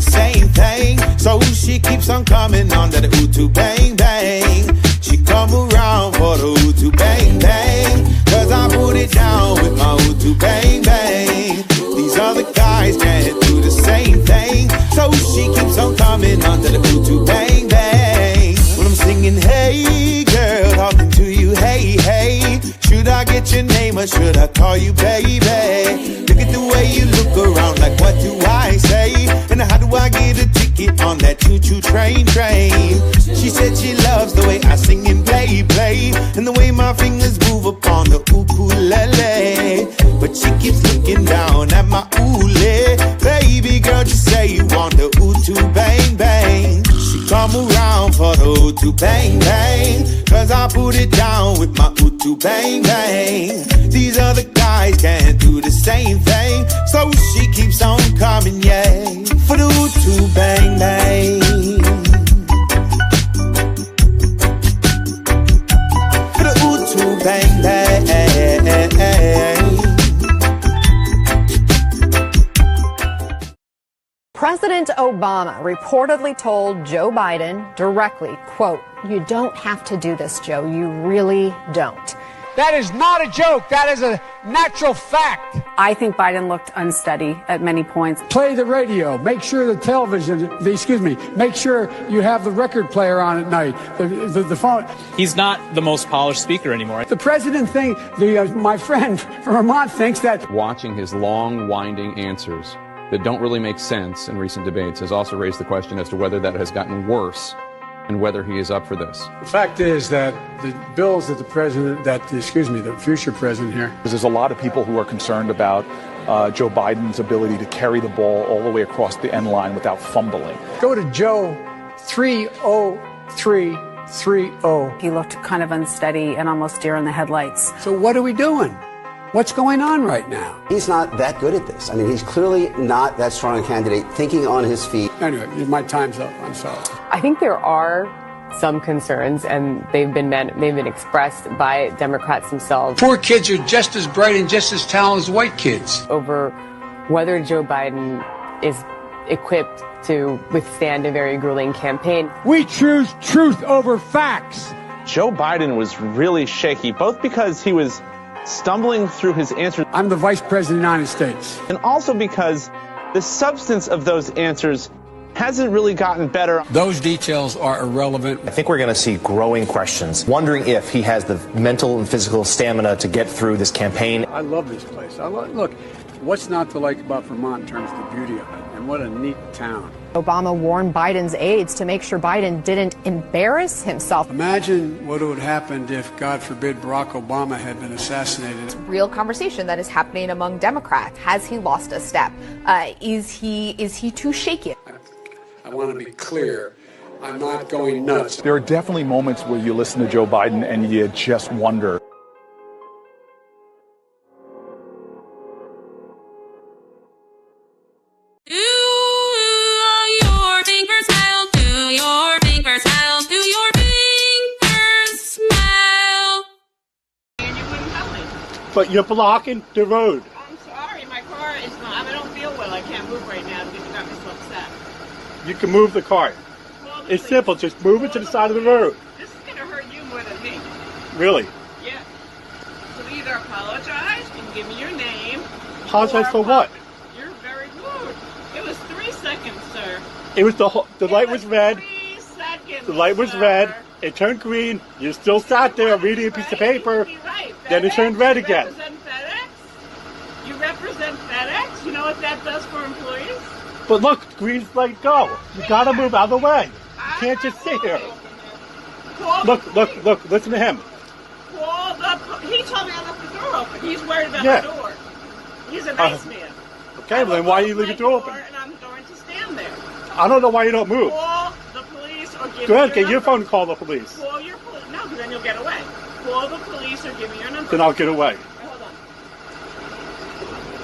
same thing. So she keeps on coming on to the ooh-too bang bang. She come around for the ooh-too bang bang. Cause I put it down with my ooh-too bang bang. These other guys can't do the same thing. So she keeps on coming on to the ooh-too bang bang. When I'm singing, hey girl, talking to you, hey, hey. Should I get your name or should I call you baby? Look at the way you look around, like what do I say? And how do I get a ticket on that choo-choo train? She said she loves the way I sing and play, and the way my fingers move upon the ukulele. But she keeps looking down at my oole. Baby girl, just say you want the ooh-too bang bang. She come around for the ooh-too bang bang. Cause I put it down with my ooh-too bang bang. These other guys can't do the same thing. So she keeps on coming, yeah, for the ooh-too bang bang. For the ooh-too bang bang. President Obama reportedly told Joe Biden directly, quote, "You don't have to do this, Joe. You really don't." That is not a joke. That is a natural fact. I think Biden looked unsteady at many points. Play the radio. Make sure the television, make sure you have the record player on at night, the phone. He's not the most polished speaker anymore. The president my friend from Vermont thinks that. Watching his long, winding answers that don't really make sense in recent debates has also raised the question as to whether that has gotten worse and whether he is up for this. The fact is that the bills that the future president here. There's a lot of people who are concerned about Joe Biden's ability to carry the ball all the way across the end line without fumbling. Go to Joe 30330. He looked kind of unsteady and almost deer in the headlights. So what are we doing? What's going on right now? He's not that good at this. I mean, he's clearly not that strong a candidate, thinking on his feet. Anyway, my time's up. I'm sorry. I think there are some concerns, and they've been expressed by Democrats themselves. Poor kids are just as bright and just as talented as white kids. Over whether Joe Biden is equipped to withstand a very grueling campaign. We choose truth over facts. Joe Biden was really shaky, both because he was stumbling through his answers. I'm the vice president of the United States. And also because the substance of those answers hasn't really gotten better. Those details are irrelevant. I think we're going to see growing questions, wondering if he has the mental and physical stamina to get through this campaign. I love this place. Look, what's not to like about Vermont in terms of the beauty of it? And what a neat town. Obama warned Biden's aides to make sure Biden didn't embarrass himself. Imagine what would have happened if, God forbid, Barack Obama had been assassinated. It's a real conversation that is happening among Democrats. Has he lost a step? Is he too shaky? I want to be clear. I'm not going nuts. There are definitely moments where you listen to Joe Biden and you just wonder. But you're blocking the road. I'm sorry, my car is not. I don't feel well. I can't move right now because you got me so upset. You can move the car. Well, it's simple. Just move it to the side of the road. This is going to hurt you more than me. Really? Yeah. So either apologize and give me your name. Apologize for what? You're very rude. It was 3 seconds, sir. It was the light was red. 3 seconds. The light was red. It turned green. You still sat there reading a piece of paper. Then it turned red again. You represent FedEx? You know what that does for employees? But look, green's light go. You gotta move out of the way. You can't just sit here. Look, listen to him. He told me I left the door open. He's worried about the door. He's a nice man. Okay, well then why do you leave the door open? And I'm going to stand there. I don't know why you don't move. Call the police or give Go ahead, me get your phone and call the police. Call your police. No, because then you'll get away. Call the police or give me your number. Then I'll get away. Hold on.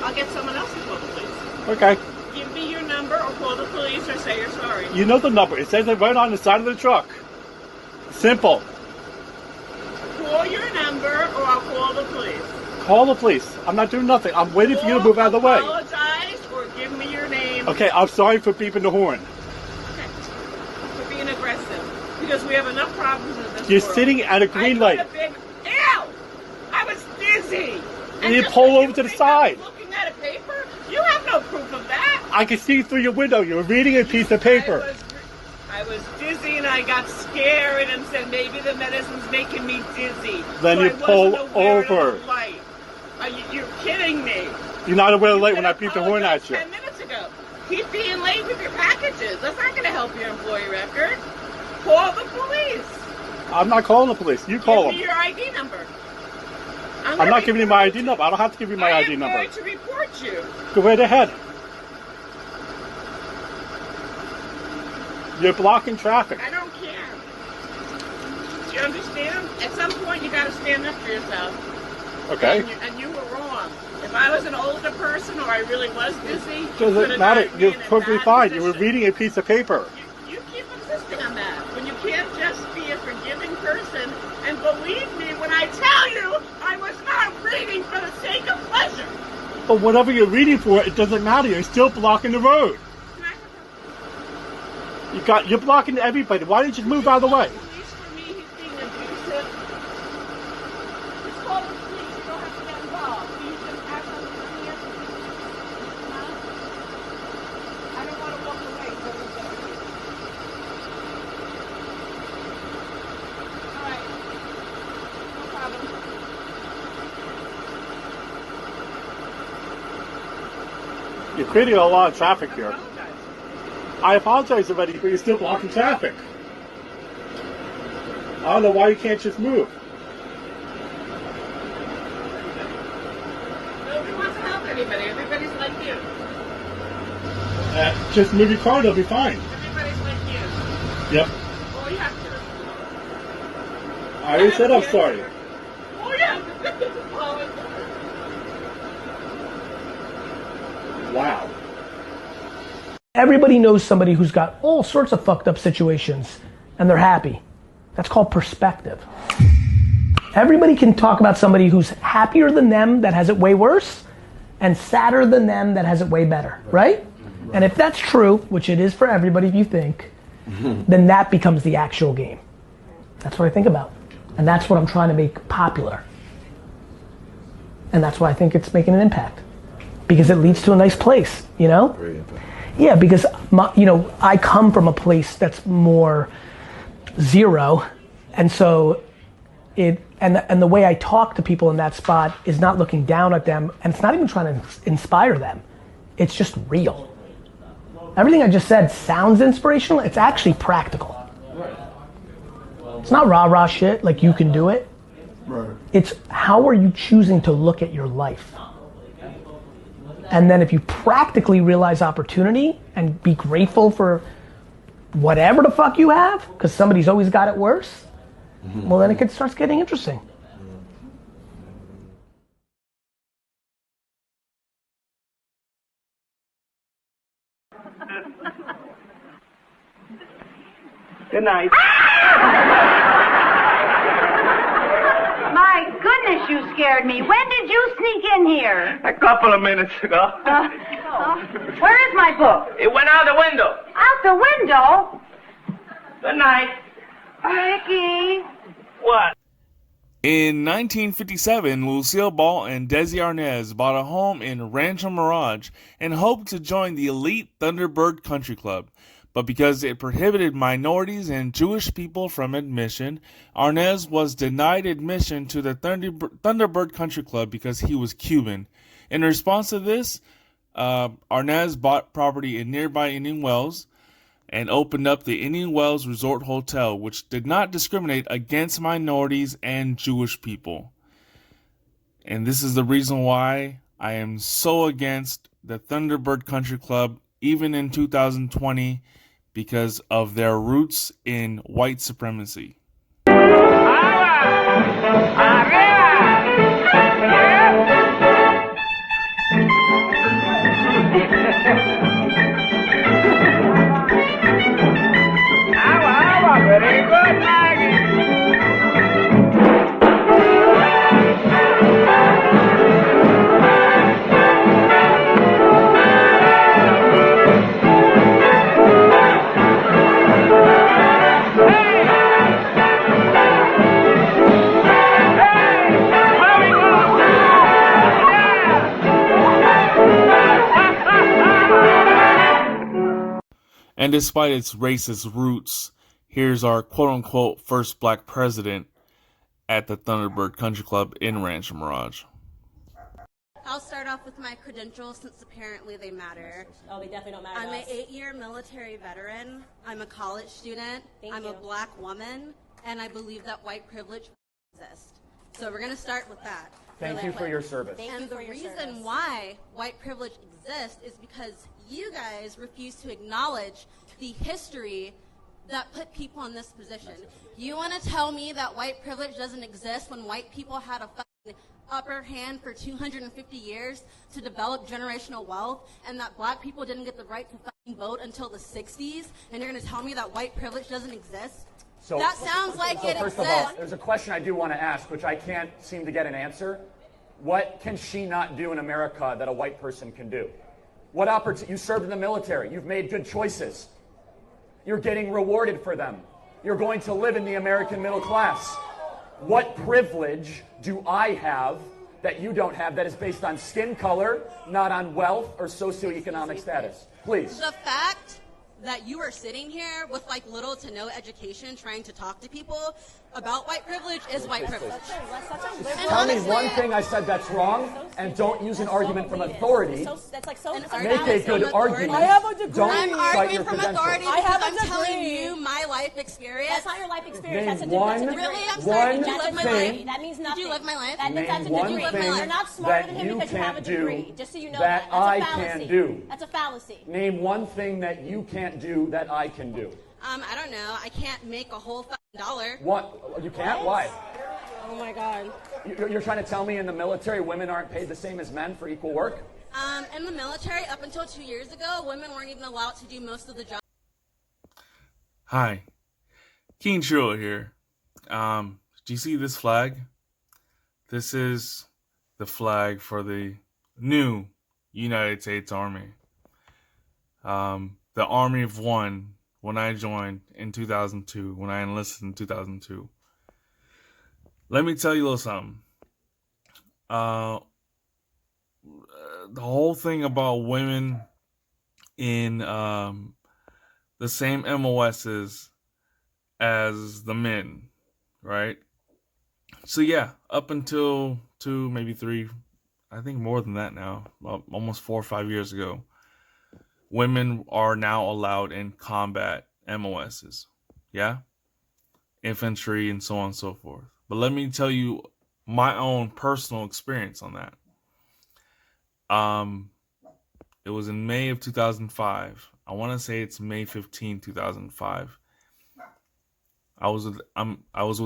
I'll get someone else to call the police. Okay. Give me your number or call the police or say you're sorry. You know the number. It says it right on the side of the truck. Simple. Call your number or I'll call the police. Call the police. I'm not doing nothing. I'm waiting for you to move out of the way. Apologize or give me your name name. Okay, I'm sorry for beeping the horn. Okay. For being aggressive. Because we have enough problems in this You're world. sitting at a green light. Ew! I was dizzy. And you pull over to the side. Looking at a paper? You have no proof of that. I can see through your window. You're reading a piece of paper. I was dizzy and I got scared and said maybe the medicine's making me dizzy. Then so you I pull wasn't aware over. of the light. You're kidding me. You're not aware of the light when I beeped the horn at you. 10 minutes ago. Keep being late with your packages. That's not going to help your employee record. Call the police. I'm not calling the police. You call them. Give me your ID number. I'm not giving you my ID number. I don't have to give you my ID number. I'm going to report you. Go right ahead. You're blocking traffic. I don't care. Do you understand? At some point, you got to stand up for yourself. Okay. And you were wrong. If I was an older person or I really was busy, Doesn't matter. You're perfectly fine. You were reading a piece of paper. You keep insisting on that. When you can't just be a forgiving person, and believe me when I tell you, I was not reading for the sake of pleasure. But whatever you're reading for, it doesn't matter. You're still blocking the road. You're blocking everybody. Why didn't you move out of the way? Police for me, he's being abusive. Just call the police. You don't have to get involved. You just act on the money. I don't want to walk away. So all right. No problem. You're creating a lot of traffic here. I apologize already, but you're still blocking traffic. I don't know why you can't just move. Nobody wants to help anybody. Everybody's like you. Just move your car, it'll be fine. Everybody's like you. Yep. Oh, you have to. I already said I'm sorry. Oh, yeah. Wow. Everybody knows somebody who's got all sorts of fucked up situations and they're happy. That's called perspective. Everybody can talk about somebody who's happier than them that has it way worse and sadder than them that has it way better, right? And if that's true, which it is for everybody if you think, then that becomes the actual game. That's what I think about. And that's what I'm trying to make popular. And that's why I think it's making an impact. Because it leads to a nice place, you know? Yeah, because I come from a place that's more zero, and so and the way I talk to people in that spot is not looking down at them, and it's not even trying to inspire them. It's just real. Everything I just said sounds inspirational. It's actually practical. It's not rah-rah shit like you can do it. Right. It's how are you choosing to look at your life? And then if you practically realize opportunity and be grateful for whatever the fuck you have, because somebody's always got it worse, well then it starts getting interesting. Good night. My goodness, you scared me. When did you sneak in here? A couple of minutes ago. Where is my book? It went out the window. Out the window? Good night. Ricky. What? In 1957, Lucille Ball and Desi Arnaz bought a home in Rancho Mirage and hoped to join the elite Thunderbird Country Club. But because it prohibited minorities and Jewish people from admission, Arnaz was denied admission to the Thunderbird Country Club because he was Cuban. In response to this, Arnaz bought property in nearby Indian Wells and opened up the Indian Wells Resort Hotel, which did not discriminate against minorities and Jewish people. And this is the reason why I am so against the Thunderbird Country Club, even in 2020, because of their roots in white supremacy. Very good, Maggie. And despite its racist roots, here's our quote-unquote first black president at the Thunderbird Country Club in Rancho Mirage. I'll start off with my credentials since apparently they matter. Oh, they definitely don't matter. I'm an 8-year military veteran. I'm a college student. I'm a black woman, and I believe that white privilege exists. So we're going to start with that. Thank you for your service. And the reason why white privilege exists is because you guys refuse to acknowledge the history that put people in this position. You want to tell me that white privilege doesn't exist when white people had a fucking upper hand for 250 years to develop generational wealth, and that black people didn't get the right to fucking vote until the 60s, and you're going to tell me that white privilege doesn't exist? So, that sounds like it first exists. Of all, there's a question I do want to ask, which I can't seem to get an answer. What can she not do in America that a white person can do? What opportunity? You served in the military. You've made good choices. You're getting rewarded for them. You're going to live in the American middle class. What privilege do I have that you don't have that is based on skin color, not on wealth or socioeconomic status? Please. The fact that you are sitting here with like little to no education trying to talk to people about white privilege is white privilege. Tell me one thing I said that's wrong, and don't use an argument from authority. Make a good argument. I have a degree. Don't I'm cite arguing your from credentials. authority I have because a I'm telling degree. you my life experience. That's not your life experience. Name That's a degree. one- Really? I'm sorry. Did you one live my thing- life? That means nothing. Did you live my life? That means that's a Name one degree. thing You're not smarter than that him you because you have a can't do degree. Just so you know that That's I a fallacy. can do. That's a fallacy. Name one thing that you can't do that I can do. I don't know. I can't make a whole $1. What? You can't? Why? Oh my God. You're trying to tell me in the military women aren't paid the same as men for equal work? In the military, up until 2 years ago, women weren't even allowed to do most of the jobs. Hi, King Churro here. Do you see this flag? This is the flag for the new United States Army. The Army of One, when I joined in 2002, when I enlisted in 2002. Let me tell you a little something. The whole thing about women in the same MOSs as the men, right? So yeah, up until 2, maybe 3, I think more than that now, almost 4 or 5 years ago, women are now allowed in combat MOSs, yeah? Infantry and so on and so forth. But let me tell you my own personal experience on that. It was in May of 2005. I want to say it's May 15, 2005. I was with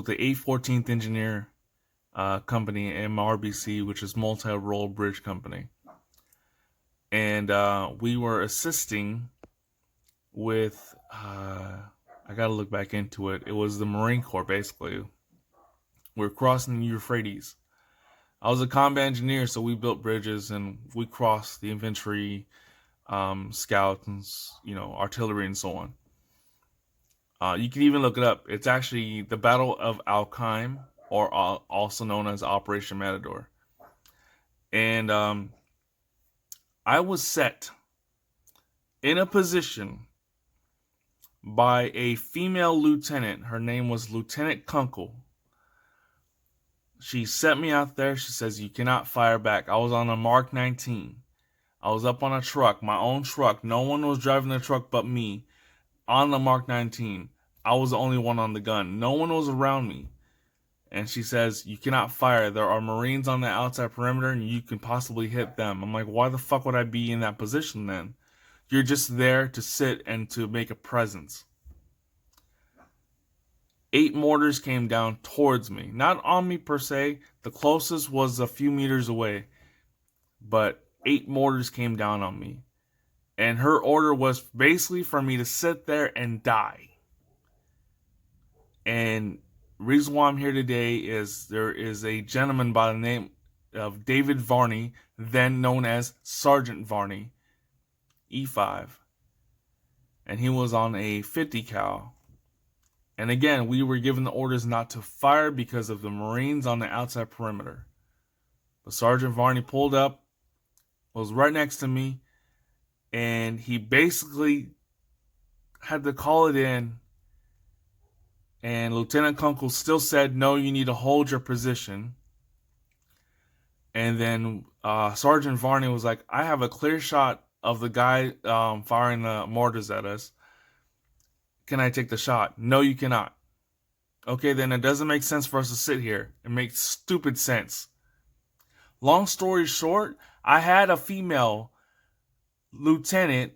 the 814th Engineer Company, MRBC, which is Multi-Role Bridge Company. And we were assisting with, I got to look back into it. It was the Marine Corps, basically. We're crossing the Euphrates. I was a combat engineer, so we built bridges and we crossed the infantry, scouts, and, artillery and so on. You can even look it up. It's actually the Battle of Al Qaim, or also known as Operation Matador. And I was set in a position by a female lieutenant. Her name was Lieutenant Kunkel. She set me out there. She says, you cannot fire back. I was on a Mark 19. I was up on a truck, my own truck. No one was driving the truck but me on the Mark 19. I was the only one on the gun. No one was around me. And she says, you cannot fire. There are Marines on the outside perimeter and you can possibly hit them. I'm like, why the fuck would I be in that position then? You're just there to sit and to make a presence. 8 mortars came down towards me. Not on me per se. The closest was a few meters away. But 8 mortars came down on me. And her order was basically for me to sit there and die. And reason why I'm here today is there is a gentleman by the name of David Varney, then known as Sergeant Varney, E5. And he was on a 50 cal. And again, we were given the orders not to fire because of the Marines on the outside perimeter. But Sergeant Varney pulled up, was right next to me, and he basically had to call it in, and Lieutenant Kunkel still said, no, you need to hold your position. And then Sergeant Varney was like, I have a clear shot of the guy firing the mortars at us. Can I take the shot? No, you cannot. Okay, then it doesn't make sense for us to sit here. It makes stupid sense. Long story short, I had a female lieutenant,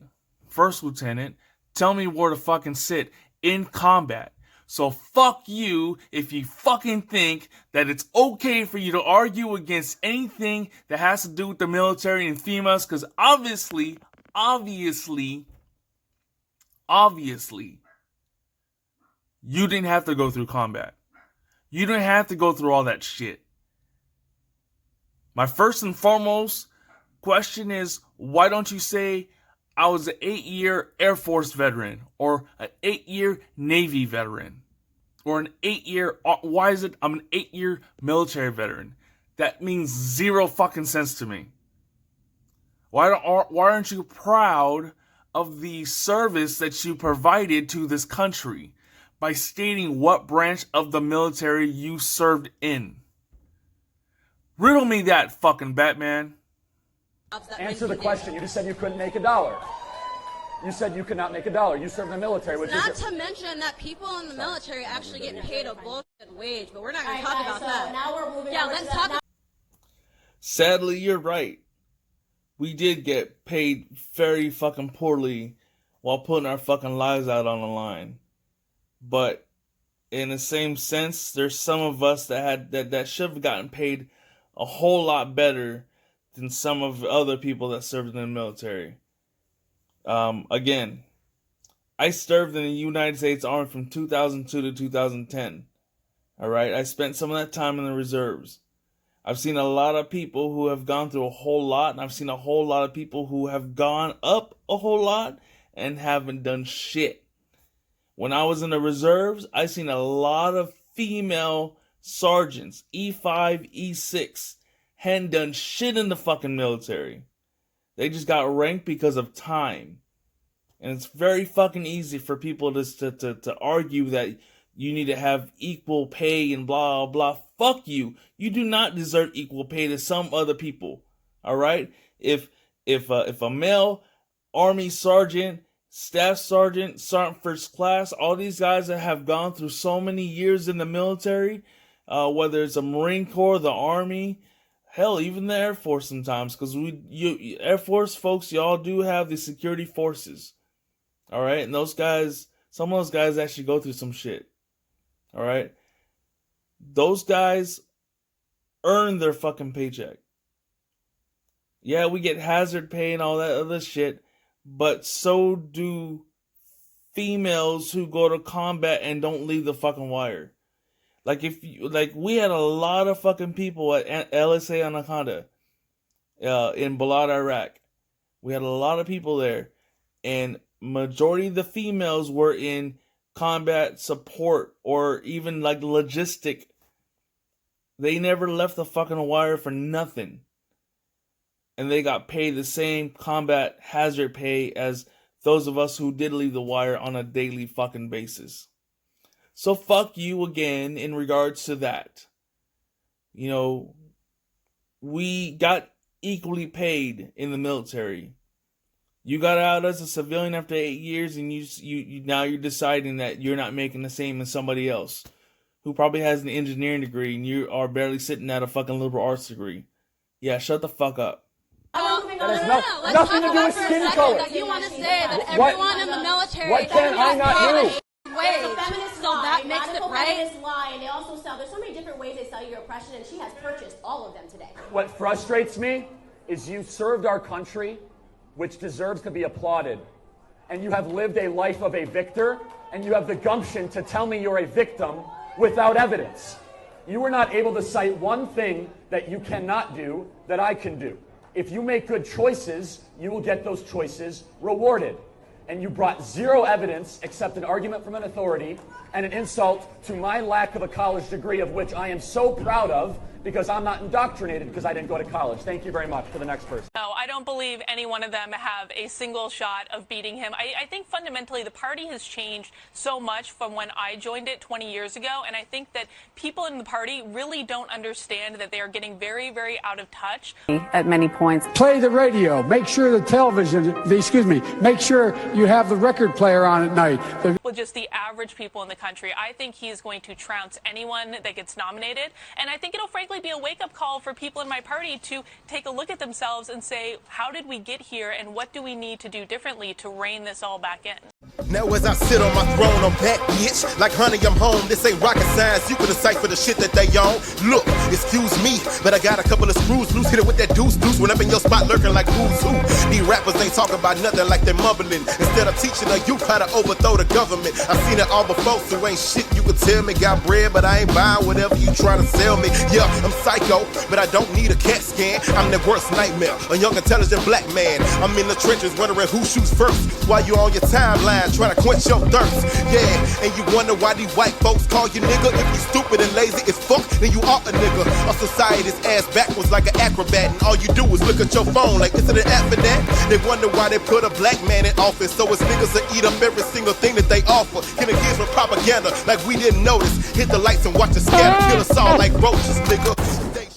first lieutenant, tell me where to fucking sit in combat. So fuck you if you fucking think that it's okay for you to argue against anything that has to do with the military and females, because obviously, you didn't have to go through combat. You didn't have to go through all that shit. My first and foremost question is, why don't you say I was an 8-year Air Force veteran, or an 8-year Navy veteran, or an 8-year, why is it I'm an 8-year military veteran? That means zero fucking sense to me. Why aren't you proud of the service that you provided to this country by stating what branch of the military you served in? Riddle me that, fucking Batman. Answer the question. You just said you couldn't make $1. You said you could not make $1. You serve in the military, which Not is to mention that people in the military actually get paid a bullshit wage, but we're not going to talk about that. Now we're moving let's talk about. Sadly, you're right. We did get paid very fucking poorly while putting our fucking lives out on the line. But in the same sense, there's some of us that should have gotten paid a whole lot better than some of the other people that served in the military. Again, I served in the United States Army from 2002 to 2010. All right, I spent some of that time in the reserves. I've seen a lot of people who have gone through a whole lot, and I've seen a whole lot of people who have gone up a whole lot and haven't done shit. When I was in the reserves, I seen a lot of female sergeants, E5, E6, hadn't done shit in the fucking military. They just got ranked because of time. And it's very fucking easy for people to argue that you need to have equal pay and blah, blah. Fuck you. You do not deserve equal pay to some other people. All right? If a male Army sergeant, Staff Sergeant, Sergeant First Class, all these guys that have gone through so many years in the military, whether it's a Marine Corps, the Army, hell, even the Air Force sometimes, because Air Force folks, y'all do have the security forces. All right? And those guys, some of those guys actually go through some shit. All right? Those guys earn their fucking paycheck. Yeah, we get hazard pay and all that other shit, but so do females who go to combat and don't leave the fucking wire. Like we had a lot of fucking people at LSA Anaconda in Balad, Iraq. We had a lot of people there, and majority of the females were in combat support or even like logistic. They never left the fucking wire for nothing. And they got paid the same combat hazard pay as those of us who did leave the wire on a daily fucking basis. So fuck you again in regards to that. You know, we got equally paid in the military. You got out as a civilian after 8 years, and you now you're deciding that you're not making the same as somebody else who probably has an engineering degree, and you are barely sitting at a fucking liberal arts degree. Yeah, shut the fuck up. That has nothing to do with skin color. You want to say that everyone in the military what can I not do? So that makes it right. Lie, and they also sell. There's so many different ways they sell your oppression, and she has purchased all of them today. What frustrates me is you served our country, which deserves to be applauded, and you have lived a life of a victor, and you have the gumption to tell me you're a victim without evidence. You were not able to cite one thing that you cannot do that I can do. If you make good choices, you will get those choices rewarded. And you brought zero evidence except an argument from an authority and an insult to my lack of a college degree, of which I am so proud of, because I'm not indoctrinated because I didn't go to college. Thank you very much. For the next person. No, I don't believe any one of them have a single shot of beating him. I think fundamentally the party has changed so much from when I joined it 20 years ago, and I think that people in the party really don't understand that they are getting very, very out of touch. At many points. Play the radio. Make sure the television, make sure you have the record player on at night. With just the average people in the country, I think he is going to trounce anyone that gets nominated, and I think it'll frankly be a wake-up call for people in my party to take a look at themselves and say, how did we get here, and what do we need to do differently to rein this all back in? Now as I sit on my throne, I'm back, bitch. Like honey, I'm home. This ain't rocket science. You can decipher the shit that they own. Look, excuse me, but I got a couple of screws loose. Hit it with that deuce. When I'm in your spot lurking like who's who. These rappers ain't talking about nothing like they're mumbling. Instead of teaching a youth how to overthrow the government. I seen it all before, so ain't shit you can tell me. Got bread, but I ain't buying whatever you trying to sell me. Yeah, I'm psycho, but I don't need a CAT scan. I'm the worst nightmare, a young intelligent black man. I'm in the trenches wondering who shoots first. While you on your timeline trying to quench your thirst. Yeah, and you wonder why these white folks call you nigga. If you stupid and lazy as fuck, then you are a nigga. Our society's ass backwards like an acrobat, and all you do is look at your phone like, is it an app for that? They wonder why they put a black man in office, so it's niggas that eat up every single thing that they offer. Killing kids with propaganda like we didn't notice. Hit the lights and watch the scatter kill us all like roaches, nigga.